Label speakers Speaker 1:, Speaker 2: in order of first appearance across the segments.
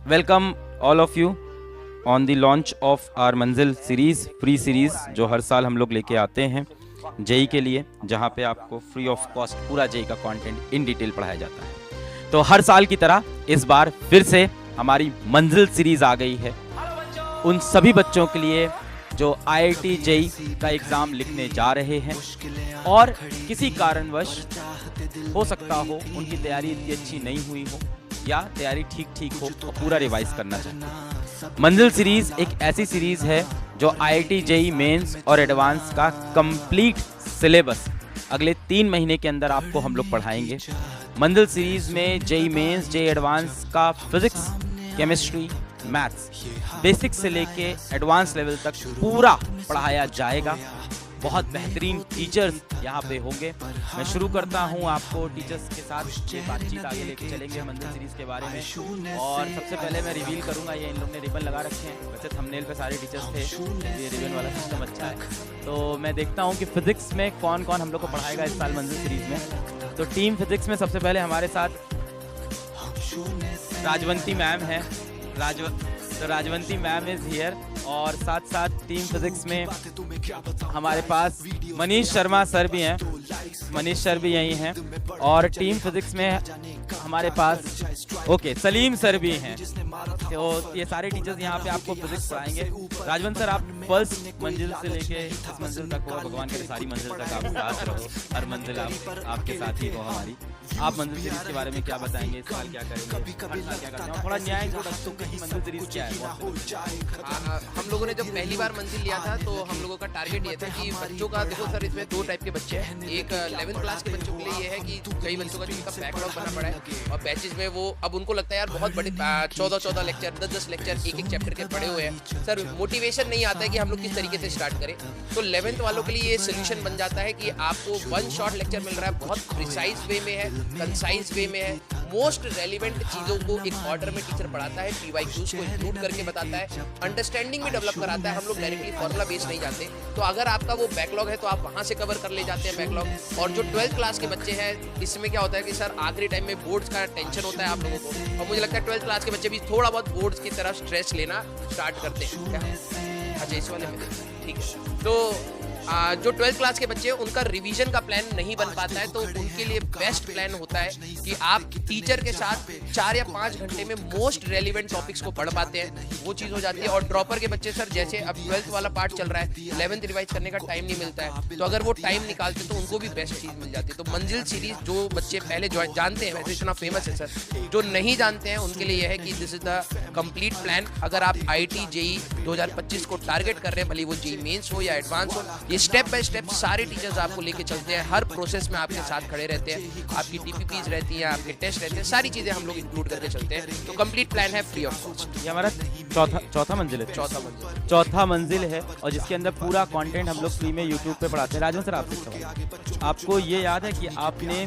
Speaker 1: Welcome all of you on the launch of our Manzil series, free series जो हर साल हम लोग लेके आते हैं जेई के लिए, जहां पे आपको फ्री ऑफ कॉस्ट पूरा जेई का कंटेंट इन डिटेल पढ़ाया जाता है। तो हर साल की तरह इस बार फिर से हमारी मंजिल सीरीज़ आ गई है उन सभी बच्चों के लिए जो आईआईटी जेई का एग्ज़ाम लिखने जा रहे हैं और किसी कारणवश हो सकता हो उनकी तैयारी इतनी अच्छी नहीं हुई हो या तैयारी ठीक ठीक हो और पूरा रिवाइज करना चाहते हैं। मंजिल सीरीज़ एक ऐसी सीरीज़ है जो आईआईटी जेई मेंस और एडवांस का कंप्लीट सिलेबस अगले 3 महीने के अंदर आपको हम लोग पढ़ाएंगे। मंजिल सीरीज़ में जेई मेंस, जेई एडवांस का फिजिक्स, केमिस्ट्री, मैथ्स बेसिक से लेके एडवांस लेवल तक पूरा पढ़ाया जाएगा। बहुत बेहतरीन टीचर्स यहाँ पे होंगे। मैं शुरू करता हूँ आपको टीचर्स के साथ बातचीत आगे लेके चलेंगे मंजिल सीरीज़ के बारे में। और सबसे पहले मैं रिवील करूँगा, ये इन लोग ने रिबन लगा रखे हैं, वैसे थंबनेल पे सारे टीचर्स थे, ये रिबन वाला सिस्टम अच्छा है। तो मैं देखता हूँ कि फिजिक्स में कौन कौन हम लोग को पढ़ाएगा इस साल मंजिल सीरीज़ में। तो टीम फिजिक्स में सबसे पहले हमारे साथ राजवंती मैम है। तो राजवंती मैम इज़ हियर। और साथ साथ टीम फिजिक्स में हमारे पास मनीष शर्मा सर भी हैं, मनीष सर भी यही हैं। और टीम फिजिक्स में हमारे पास सलीम सर भी हैं। तो ये सारे टीचर्स यहाँ पे आपको फिजिक्स पढ़ाएंगे। राजवंत सर, आप फर्स्ट मंजिल से लेके इस मंजिल तक हो, भगवान के सारी मंजिल तक आप साथ रहो, हर मंजिल आपके साथ ही हो हमारी। आप मंजिल सीरीज के बारे में क्या बताएंगे, इस साल क्या करेंगे, हर साल क्या करते हैं, थोड़ा न्याय मंजिल सीरीज क्या है?
Speaker 2: हम लोगों ने जब पहली बार मंजिल लिया था तो हम लोगों का टारगेट ये था कि बच्चों का, देखो सर इसमें 2 टाइप के बच्चे हैं। एक 11th क्लास के बच्चों के लिए ये है कि कई बच्चों का जिनका बैकलॉग बना पड़ा है और बैचेज में वो अब उनको लगता है यार बहुत बड़े 14 लेक्चर, 10 लेक्चर एक चैप्टर के पढ़े हुए हैं, सर मोटिवेशन नहीं आता है कि हम लोग किस तरीके से स्टार्ट करें। तो 11th वालों के लिए ये सोल्यूशन बन जाता है कि आपको 1 शॉर्ट लेक्चर मिल रहा है, बहुत प्रिसाइज वे में है, कंसाइज वे में है, मोस्ट रेलिवेंट चीज़ों को एक ऑर्डर में टीचर पढ़ाता है, पीवाईक्यूज को इंक्लूड करके बताता है, अंडरस्टैंडिंग भी डेवलप कराता है। हम लोग डायरेक्टली फॉर्मूला बेस नहीं जाते। तो अगर आपका वो बैकलॉग है तो आप वहाँ से कवर कर ले जाते हैं बैकलॉग। और जो 12th क्लास के बच्चे हैं, इसमें क्या होता है कि सर आखिरी टाइम में बोर्ड्स का टेंशन होता है आप लोगों को, और मुझे लगता है 12th क्लास के बच्चे भी थोड़ा बहुत बोर्ड्स की तरफ स्ट्रेस लेना स्टार्ट करते हैं। क्या? अच्छा, इस वाले में ठीक है। तो जो 12th क्लास के बच्चे हैं उनका रिवीजन का प्लान नहीं बन पाता है, तो उनके लिए बेस्ट प्लान होता है कि आप टीचर के साथ 4 या 5 घंटे में मोस्ट रेलिवेंट टॉपिक्स को पढ़ पाते हैं, वो चीज़ हो जाती है। और ड्रॉपर के बच्चे सर, जैसे अब 12th वाला पार्ट चल रहा है, 11th रिवाइज करने का टाइम नहीं मिलता है, तो अगर वो टाइम निकालते तो उनको भी बेस्ट चीज़ मिल जाती है। तो मंजिल सीरीज जो बच्चे पहले जानते हैं, वैसे इतना फेमस है सर, जो नहीं जानते हैं उनके लिए यह है कि this is the complete plan. अगर आप आईआईटी जेई 2025 को टारगेट कर रहे हैं, भले वो जेई मेंस हो या एडवांस हो, ये स्टेप बाय स्टेप सारे टीचर्स आपको लेके चलते हैं, हर प्रोसेस में आपके साथ खड़े रहते हैं, आपकी टीपीपीज रहती हैं, आपके टेस्ट रहते हैं, सारी चीजें हम लोग इंक्लूड करके चलते हैं। तो कंप्लीट प्लान है फ्री ऑफ कॉस्ट।
Speaker 1: ये हमारा चौथा मंजिल है। चौथा मंजिल है और जिसके अंदर पूरा कंटेंट हम लोग फ्री में यूट्यूब पे पढ़ाते हैं। राजन सर, आपसे सवाल, आपको ये याद है कि आपने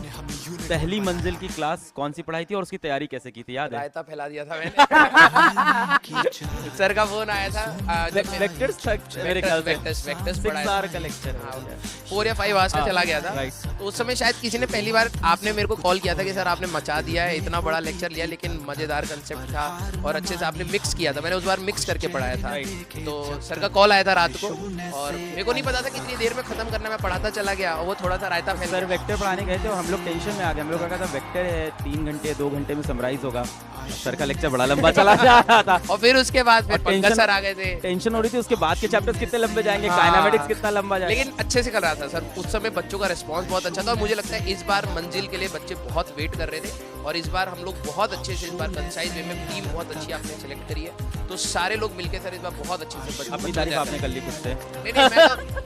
Speaker 1: पहली मंजिल की क्लास कौन सी पढ़ाई थी और उसकी तैयारी कैसे की थी? याद है?
Speaker 2: रायता फैला दिया था मैंने। सर का फोन आया था,
Speaker 1: वेक्टर्स मेरे ख्याल से
Speaker 2: वेक्टर्स
Speaker 1: 6 आवर का लेक्चर है,
Speaker 2: 4 या 5 आवर्स का चला गया था। तो उस समय शायद किसी ने पहली बार आपने मेरे को कॉल किया था कि सर आपने मचा दिया है, इतना बड़ा लेक्चर लिया, लेकिन मजेदार कंसेप्ट था और अच्छे से आपने मिक्स किया था। मैंने उस बार मिक्स करके पढ़ाया था। तो सर का कॉल आया था रात को और मेरे को नहीं पता था कितनी देर में खत्म करना, मैं पढ़ाता चला गया और वो थोड़ा सा रायता फैल गया।
Speaker 1: सर वेक्टर पढ़ाने गए थे और हम लोग टेंशन में आ गए। हम लोग का था वेक्टर है 3 घंटे 2 घंटे में समराइज होगा। सर का लेक्चर बड़ा लंबा चला जा रहा था
Speaker 2: और फिर उसके बाद फिर पंकज सर आ गए थे,
Speaker 1: टेंशन हो रही थी उसके बाद के चैप्टर्स कितने लंबे जाएंगे, काइनेमेटिक्स कितना लंबा जाएगा,
Speaker 2: लेकिन अच्छे से कर रहा था सर। उस समय बच्चों का रिस्पांस बहुत अच्छा था और मुझे लगता है इस बार मंजिल के लिए बच्चे बहुत वेट कर रहे थे और इस बार हम लोग बहुत अच्छे से, इस बार कंसाइज वे में टीम बहुत अच्छी आपने सेलेक्ट करी है। तो सारे लोग मिलकर सर इस बार बहुत अच्छे से
Speaker 1: अपनी तारीफ आपने कर ली खुद से।
Speaker 2: नहीं,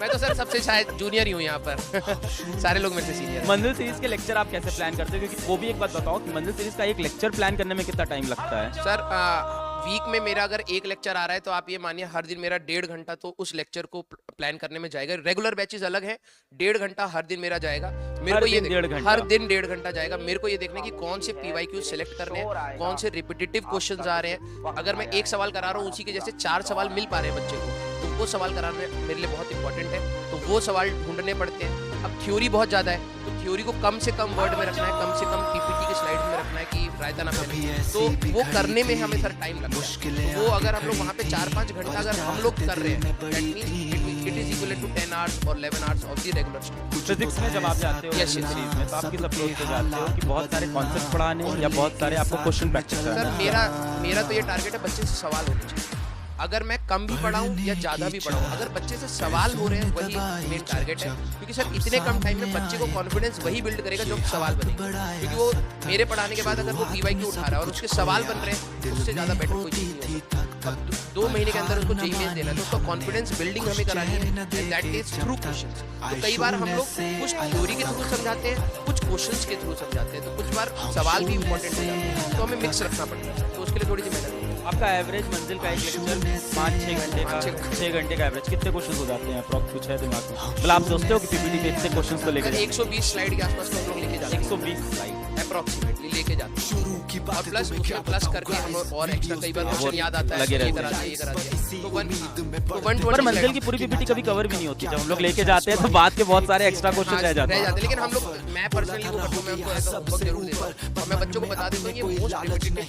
Speaker 2: मैं तो सर सबसे शायद जूनियर ही हूँ यहाँ पर। सारे लोग मेरे से सीनियर।
Speaker 1: मंजिल सीरीज के लेक्चर आप कैसे प्लान करते हो? क्योंकि वो भी एक बात बताओ कि मंजिल सीरीज का एक लेक्चर प्लान करने में कितना टाइम लगता है?
Speaker 2: सर वीक में मेरा अगर एक लेक्चर आ रहा है तो आप ये मानिए हर दिन मेरा 1.5 घंटा तो उस लेक्चर को प्लान करने में जाएगा। रेगुलर बैचेस अलग है, 1.5 घंटा हर दिन मेरा जाएगा। मेरे को ये हर दिन 1.5 घंटा जाएगा। मेरे को ये देखने की कौन से पीवाईक्यू सेलेक्ट करने हैं, कौन से रिपीटेटिव क्वेश्चंस आ रहे हैं। अगर मैं एक सवाल करा रहा हूँ उसी के जैसे 4 सवाल मिल पा रहे हैं बच्चे को, तो वो सवाल कराना मेरे लिए बहुत इंपॉर्टेंट है, तो वो सवाल ढूंढने पड़ते हैं। अब थ्योरी बहुत ज़्यादा है, तो थ्योरी को कम से कम वर्ड में रखना है, कम से कम पीपीटी के स्लाइड में रखना है कि रायता ना फैले, तो वो करने में हमें सर टाइम लगता है। तो वो अगर हम लोग वहाँ पे 4-5 घंटा अगर हम लोग कर रहे हैं, that means it is equal to 10 hours और 11 hours of the regular study.
Speaker 1: Physics में जब आप जाते हो
Speaker 2: Yes, yes.
Speaker 1: सीरीज में, तो आप किस अप्रोच से जाते हो कि बहुत सारे कॉन्सेप्ट पढ़ाने या बहुत सारे आपको क्वेश्चन प्रैक्टिस
Speaker 2: सर
Speaker 1: करना?
Speaker 2: मेरा तो ये टारगेट है बच्चे से सवाल होने चाहिए। अगर मैं कम भी पढ़ाऊँ या ज़्यादा भी पढ़ाऊँ, अगर बच्चे से सवाल हो रहे हैं वही मेन टारगेट है, क्योंकि सर इतने कम टाइम में बच्चे को कॉन्फिडेंस वही बिल्ड करेगा जो सवाल बनेगा। क्योंकि वो मेरे पढ़ाने के बाद अगर वो PYQ उठा रहा है और उसके सवाल बन रहे हैं, तो उससे ज़्यादा बेटर कोई चीज़ नहीं होगी। अब 2 महीने के अंदर उसको JEE मेंस देना है, तो उसका कॉन्फिडेंस बिल्डिंग हमें करानी है, दैट इज थ्रू क्वेश्चंस। तो कई बार हम लोग कुछ थ्योरी के थ्रू समझाते हैं, कुछ क्वेश्चंस के थ्रू समझाते हैं, तो कुछ बार सवाल भी इंपॉर्टेंट हो जाते हैं, तो हमें मिक्स रखना पड़ता है, तो उसके लिए थोड़ी सी मेहनत।
Speaker 1: आपका एवरेज मंजिल का एक लेक्चर 5-6 घंटे का, 6 घंटे का एवरेज कितने क्वेश्चन हो जाते हैं अप्रॉक्स? कुछ है दिमाग में? मतलब आप सोचते हो कि पीपीटी पे इतने क्वेश्चन तो लेके
Speaker 2: 120 स्लाइड के आसपास तो हम लोग लेके जाते हैं,
Speaker 1: 120 स्लाइड
Speaker 2: अप्रोक्सीमेटली लेके जाते हैं, और प्लस उसमें प्लस करके हम और एक्स्ट्रा कई बार क्वेश्चन याद आता है,
Speaker 1: लगे
Speaker 2: ये
Speaker 1: रहते
Speaker 2: करा दिया, ये करा दिया, तो 120
Speaker 1: पर मंजिल की पूरी पीपीटी कभी कवर भी नहीं होती। जब हम लोग लेके जाते हैं तो बाद के बहुत सारे एक्स्ट्रा क्वेश्चन रह जाते हैं।
Speaker 2: लेकिन हम लोग, मैं पर्सनली वो करता हूं, मैं उनको ऐसा होमवर्क जरूर देता हूं, और मैं बच्चों को बता देता हूं ये मोस्ट रिपीटेटिव,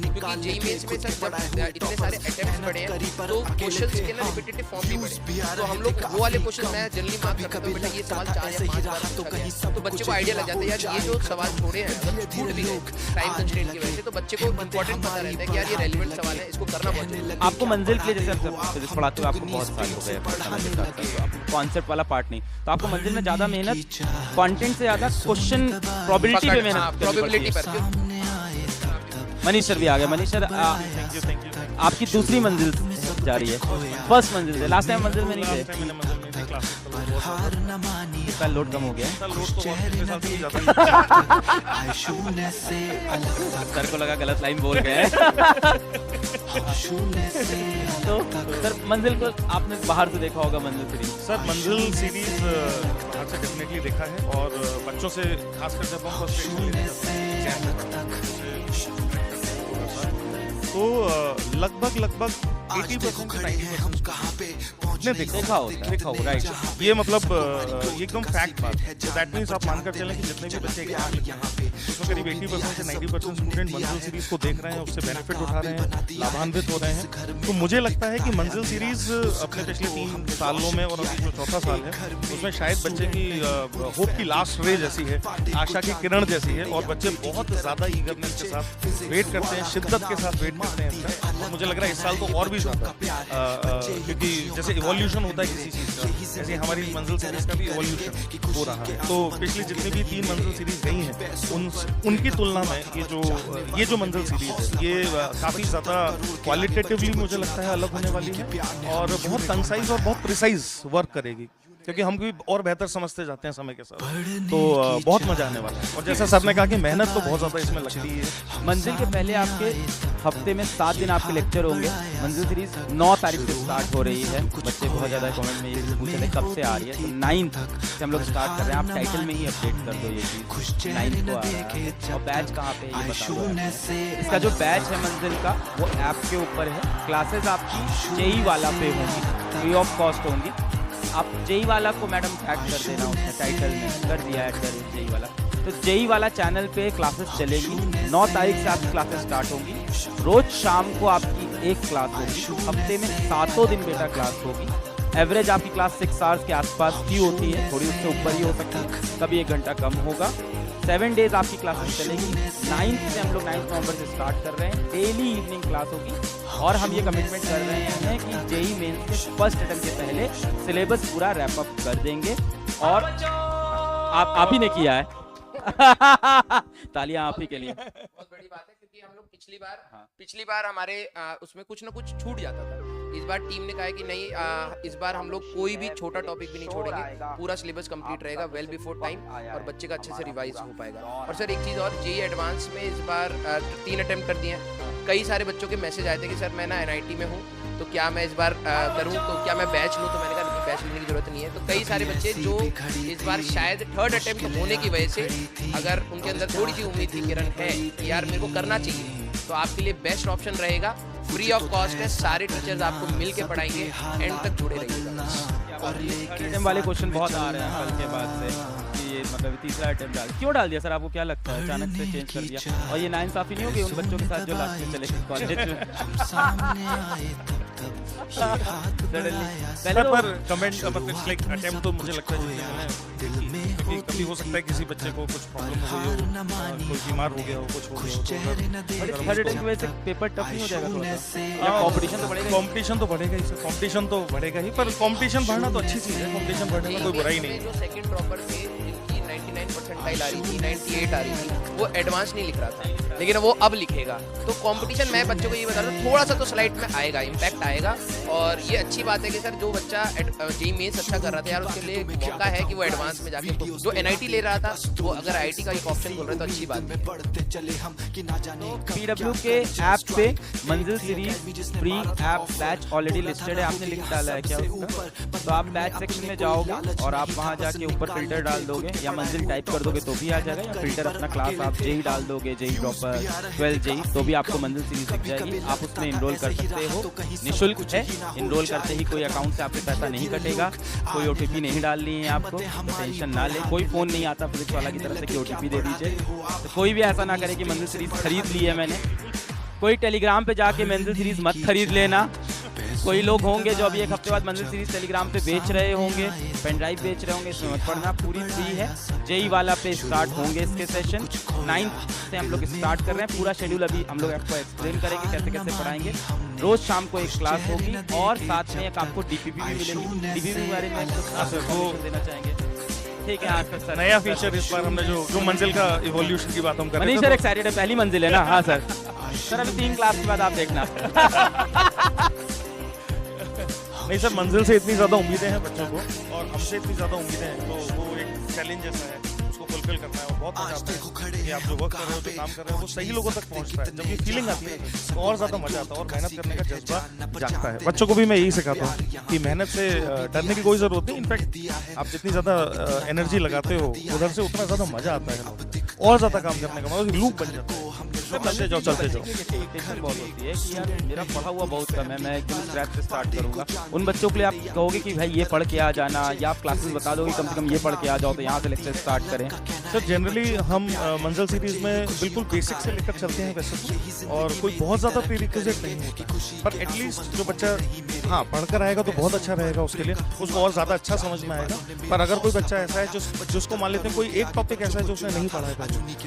Speaker 2: क्योंकि JEE मेंस में सर जब इतने सारे अटेम्प्ट्स पड़े हैं तो क्वेश्चंस के ना रिपीटेटिव फॉर्म भी पड़े, तो हम लोग वो वाले क्वेश्चन मैं जनरली मार्क करता हूं, बेटा ये सवाल 4 या 5 बार पूछा गया है, तो बच्चे को आइडिया लग जाता है यार ये जो सवाल छोड़े हैं अगर छूट भी गए टाइम कंस्ट्रेंट की वजह से, तो बच्चे को इंपॉर्टेंट पता रहता है कि यार ये रेलेवेंट सवाल है, इसको करना बहुत जरूरी है।
Speaker 1: आपको मंजिल के लिए, जैसे आप फिजिक्स पढ़ाते हो, आपको बहुत साल हो गए, कॉन्सेप्ट वाला पार्ट नहीं, तो आपको मंजिल में ज्यादा मेहनत कंटेंट से ज्यादा क्वेश्चन प्रोबेबिलिटी पे मेहनत,
Speaker 2: प्रोबेबिलिटी पर।
Speaker 1: मनीष सर भी आ गए। मनीष सर आपकी दूसरी मंजिल जा रही है, फर्स्ट मंजिल से लास्ट टाइम मंजिल में नहीं थे, कल लोड कम हो गया, सर को लगा गलत लाइन बोल गए। तो सर मंजिल को आपने बाहर से देखा होगा, मंजिल सीरीज।
Speaker 3: सर मंजिल सीरीज बाहर से डेफिनेटली देखा है, और बच्चों से खासकर जब हम तो लगभग 80% ने देखा होगा, राइट। ये मतलब ये एकदम फैक्ट बात है। दैट मीन्स आप मानकर चलें कि जितने भी बच्चे एग्जाम लिखे हैं उसमें करीब 80% से 90% स्टूडेंट मंजिल सीरीज को देख रहे हैं, उससे बेनिफिट उठा रहे हैं, लाभान्वित हो रहे हैं। तो मुझे लगता है कि मंजिल सीरीज अपने पिछले 3 सालों में, और अभी जो चौथा साल है उसमें शायद बच्चे की होप की लास्ट रे जैसी है, आशा की किरण जैसी है, और बच्चे बहुत ज़्यादा ईगरनेस के साथ वेट करते हैं, शिद्दत के साथ वेट करते हैं इसका। और मुझे लग रहा है इस साल तो और भी ज़्यादा, क्योंकि जैसे इवोल्यूशन होता है किसी चीज़ का, जैसे हमारी मंजिल सीरीज का भी इवोल्यूशन हो रहा है। तो पिछली जितनी भी 3 मंजिल सीरीज गई हैं उनकी तुलना में ये जो मंजिल सीरीज है ये काफ़ी ज़्यादा क्वालिटेटिवली मुझे लगता है अलग होने वाली है, और बहुत कंसाइज और बहुत प्रिसाइज वर्क करेगी, क्योंकि हम भी और बेहतर समझते जाते हैं समय के साथ। तो बहुत मजा आने वाला है, और जैसा सर ने कहा कि मेहनत तो बहुत ज़्यादा इसमें लगती है।
Speaker 1: मंजिल के पहले आपके हफ्ते में 7 दिन आपके लेक्चर होंगे। मंजिल सीरीज 9 तारीख से स्टार्ट हो रही है। बच्चे बहुत ज़्यादा कमेंट में ये पूछ रहे हैं कब से आ रही है, तो 9 से हम लोग स्टार्ट कर रहे हैं। आप टाइटल में ही अपडेट कर दो ये चीज़, 9 को आ रहा है। और बैच कहाँ पे ये बता दो। इसका जो बैच है मंजिल का वो ऐप के ऊपर है। क्लासेस आपकी JEE वाला पे होंगी, फ्री ऑफ कॉस्ट होंगी। आप JEE वाला को मैडम टैग कर देना, उसने टाइटल में कर दिया ऐड कर JEE वाला। तो JEE वाला चैनल पे क्लासेस चलेगी। 9 तारीख से आपकी क्लासेस स्टार्ट होंगी। रोज शाम को आपकी एक क्लास होगी। हफ्ते में 7 दिन बेटा क्लास होगी। एवरेज आपकी क्लास 6 आवर्स के आसपास की होती है, थोड़ी उससे ऊपर ही हो सकती है, कभी 1 घंटा कम होगा। 7 डेज आपकी क्लासेस चलेगी। 9 से हम लोग 9 नवंबर से स्टार्ट कर रहे हैं। डेली इवनिंग क्लास होगी, और हम ये कमिटमेंट कर रहे हैं कि JEE मेंस के फर्स्ट अटेम्प्ट के पहले सिलेबस पूरा रैप अप कर देंगे। और आप ही ने किया है। तालियां आप ही के लिए।
Speaker 2: बहुत बड़ी बात है, क्योंकि हम लोग पिछली बार हमारे उसमें कुछ ना कुछ छूट जाता था। इस बार टीम ने कहा है कि नहीं, इस बार हम लोग कोई भी छोटा टॉपिक भी नहीं छोड़ेंगे, पूरा सिलेबस कंप्लीट रहेगा वेल बिफोर टाइम, और बच्चे का अच्छे से रिवाइज हो पाएगा। और सर एक चीज़ और, JEE एडवांस में इस बार 3 अटेम्प्ट कर दिए हैं। कई सारे बच्चों के मैसेज आए थे कि सर मैं ना NIT में हूँ, तो क्या मैं इस बार करूँ, तो क्या मैं बैच लूँ? तो मैंने कहा बैच लेने की जरूरत नहीं है। तो कई सारे बच्चे जो इस बार शायद 3rd अटेम्प्ट होने की वजह से, अगर उनके अंदर थोड़ी सी उम्मीद थी, किरण है कि यार मेरे को करना चाहिए, तो आपके लिए बेस्ट ऑप्शन रहेगा। फ्री ऑफ कॉस्ट है, सारे टीचर्स आपको मिल के पढ़ाएंगे, एंड तक जुड़े रहिएगा।
Speaker 1: वाले क्वेश्चन बहुत आ रहे हैं कल के बाद से कि ये मतलब तीसरा अटेम्प्ट डाल, क्यों डाल दिया सर? आपको क्या लगता है अचानक से चेंज कर दिया? और ये नाइंसाफी नहीं होगी उन बच्चों के साथ जो लास्ट में चले गए कॉलेज में?
Speaker 3: पहले पर कमेंट मतलब इट्स लाइक अटेम्प्ट, तो मुझे लगता है कि कभी हो सकता है किसी बच्चे को कुछ प्रॉब्लम हो गई हो, कोई बीमार हो गया हो, कुछ हो गया हो,
Speaker 1: थर्ड अटेम्प्ट की वजह से पेपर टफ नहीं हो जाएगा थोड़ा सा? या कंपटीशन तो बढ़ेगा?
Speaker 3: कंपटीशन तो बढ़ेगा ही सर, कंपटीशन तो बढ़ेगा ही, पर कंपटीशन बढ़ना तो अच्छी चीज़ है, कंपटीशन बढ़ने में कोई बुराई नहीं है।
Speaker 2: जो सेकंड ड्रॉपर थे जिनकी 99 परसेंटाइल आ रही थी, 98 आ रही थी, वो एडवांस नहीं लिख रहा था, लेकिन वो अब लिखेगा। तो कंपटीशन मैं बच्चों को ये बता रहा हूँ, थोड़ा सा तो स्लाइड में आएगा, इम्पैक्ट आएगा। और ये अच्छी बात है कि सर जो बच्चा जेईई मेंस अच्छा कर रहा था यार, उसके लिए एक मौका है कि वो एडवांस में जाके, जो एनआईटी ले रहा था वो अगर आईआईटी का एक ऑप्शन खोल रहा है तो अच्छी बात है।
Speaker 1: पीडब्ल्यू के ऐप पे मंजिल series free app batch already listed है, आपने लिंक डाला है क्या उसका? तो आप बैच सेक्शन में जाओगे और आप वहां जाके ऊपर फिल्टर डाल दोगे या मंजिल टाइप कर दोगे तो भी आ जाएगा, या फिल्टर अपना क्लास आप जेई डाल दोगे, जेई ड्रॉपर 12 जेई, तो भी आपको मंजिल सीरीज दिख जाएगी। आप उसमें इनरोल कर सकते हो, निःशुल्क है। इनरोल करते ही कोई अकाउंट से आपके पैसा नहीं कटेगा, कोई ओटीपी नहीं डालनी है आपको, तो टेंशन ना ले। कोई फोन नहीं आता फिजिक्स वाला की तरफ से कि ओटीपी दे दीजिए, तो कोई भी ऐसा ना करे कि मंजिल सीरीज खरीद ली है मैंने। कोई टेलीग्राम पे जाके मंजिल सीरीज मत खरीद लेना। कोई लोग होंगे जो अभी एक हफ्ते बाद मंजिल सीरीज टेलीग्राम पे बेच रहे होंगे, पेन ड्राइव बेच रहे होंगे, इसमें मत पढ़ना, पूरी फ्री है। जेई वाला पे स्टार्ट होंगे इसके सेशन 9 से हम लोग स्टार्ट कर रहे हैं। पूरा शेड्यूल अभी हम लोग आपको एक्सप्लेन करेंगे कैसे कैसे पढ़ाएंगे। रोज शाम को एक क्लास होगी और साथ में एक आपको डीपीपी भी मिलेगी। डीपीपी के बारे में आपको देना चाहेंगे? ठीक है, हाँ सर।
Speaker 3: नया फीचर इस बार हमने जो मंजिल का इवोल्यूशन की बात हम कर रहे
Speaker 1: मनीष सर एक्साइटेड है, पहली मंजिल है ना? हाँ सर। सर अभी 3 क्लास के बाद आप देखना।
Speaker 3: नहीं सर, मंजिल से इतनी ज़्यादा उम्मीदें हैं बच्चों को और हमसे इतनी ज़्यादा उम्मीदें हैं, तो वो एक चैलेंज जैसा है, उसको फुलफिल करना है। और बहुत मजा आता है कि आप जो वर्क कर रहे हो, जो काम कर रहे हो, वो सही लोगों तक पहुंचता है। जब ये फीलिंग आती है तो और ज़्यादा मजा आता है और मेहनत करने का जज्बा जागता है। बच्चों को भी मैं यही सिखाता हूँ कि मेहनत से डरने की कोई ज़रूरत नहीं। इनफैक्ट आप जितनी ज़्यादा एनर्जी लगाते हो उधर से उतना ज़्यादा मजा आता है और ज़्यादा काम करने का, मतलब लूप बन जाता है। चलते जाओ चलते जाओ।
Speaker 1: टेंशन बहुत होती है कि यार मेरा पढ़ा हुआ बहुत कम है, मैं एकदम स्क्रैच से स्टार्ट करूंगा। उन बच्चों के लिए आप कहोगे कि भाई ये पढ़ के आ जाना, या आप क्लासेस बता दोगे कम से कम ये पढ़ के आ जाओ, तो यहाँ से लेक्चर स्टार्ट करें?
Speaker 3: सर जनरली हम मंजिल सीरीज में बिल्कुल बेसिक से लेकर चलते हैं वैसे तो, और कोई बहुत ज़्यादा प्रीरिक्विजिट नहीं होता, पर एटलीस्ट जो बच्चा हाँ पढ़कर आएगा तो बहुत अच्छा रहेगा उसके लिए, उसको और ज़्यादा अच्छा समझ में आएगा। पर अगर कोई बच्चा ऐसा है जिसको मान लेते हैं कोई एक टॉपिक ऐसा है जो उसने नहीं पढ़ा है,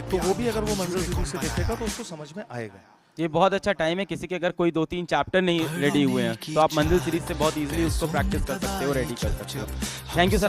Speaker 3: तो वो भी अगर वो मंजिल सीरीज से देखेगा तो उसको समझ में आएगा।
Speaker 1: ये बहुत अच्छा टाइम है। किसी के अगर कोई 2-3 चैप्टर नहीं रेडी हुए हैं तो आप मंजिल सीरीज से बहुत इजीली उसको प्रैक्टिस कर सकते हो, रेडी कर सकते हो। Thank you sir.